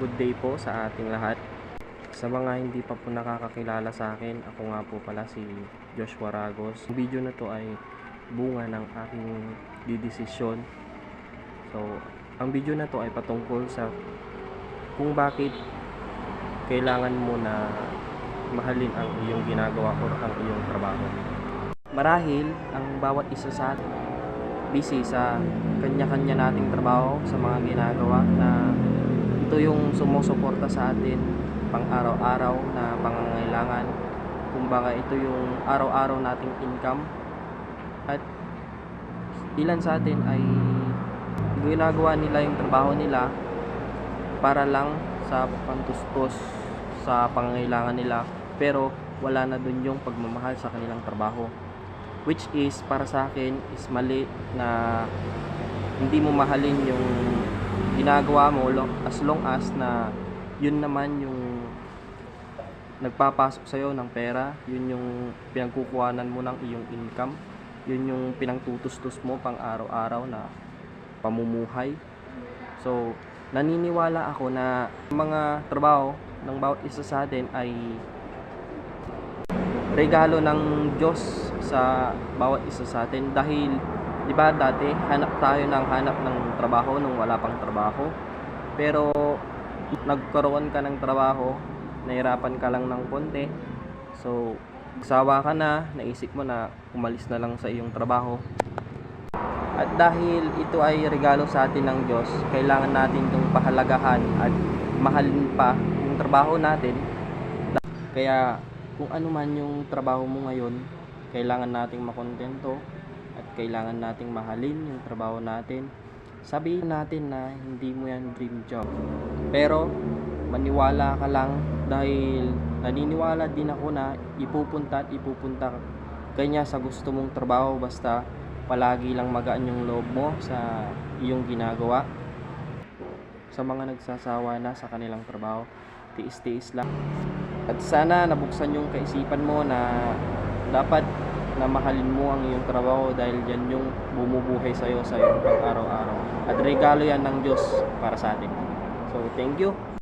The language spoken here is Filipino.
Good day po sa ating lahat. Sa mga hindi pa po nakakakilala sa akin, ako nga po pala si Joshua Ragos. Ang video na to ay bunga ng aking didesisyon. So, ang video na to ay patungkol sa kung bakit kailangan mo na mahalin ang iyong ginagawa o ang iyong trabaho. Marahil, ang bawat isa sa atin busy sa kanya-kanya nating trabaho, sa mga ginagawa na ito yung sumusuporta sa atin pang araw-araw na pangangailangan. Kumbaga ito yung araw-araw nating income. At ilan sa atin ay ginagawa nila yung trabaho nila para lang sa pantustos sa pangangailangan nila, pero wala na dun yung pagmamahal sa kanilang trabaho, which is para sa akin is mali na hindi mo mahalin yung ginagawa mo as long as na yun naman yung nagpapasok sa'yo ng pera, yun yung pinagkukuhanan mo ng iyong income, yun yung pinangtutustos mo pang araw-araw na pamumuhay. So, naniniwala ako na mga trabaho ng bawat isa sa atin ay regalo ng Diyos sa bawat isa sa atin. Dahil di ba dati hanap ng trabaho nung wala pang trabaho, pero nagkaroon ka ng trabaho, nahirapan ka lang ng konti, so sawa ka na, naisip mo na umalis na lang sa iyong trabaho. At dahil ito ay regalo sa atin ng Diyos, kailangan natin itong pahalagahan at mahalin pa yung trabaho natin. Kaya kung ano man yung trabaho mo ngayon, kailangan nating makontento at kailangan nating mahalin yung trabaho natin. Sabihin natin na hindi mo yan dream job, pero maniwala ka lang, dahil naniniwala din ako na ipupunta kanya sa gusto mong trabaho, basta palagi lang magaan yung loob mo sa iyong ginagawa. Sa mga nagsasawa na sa kanilang trabaho, tiis-tiis lang. At sana nabuksan yung kaisipan mo na dapat na mahalin mo ang iyong trabaho, dahil yan yung bumubuhay sa'yo sa iyong pang araw-araw. At regalo yan ng Diyos para sa atin. So, thank you.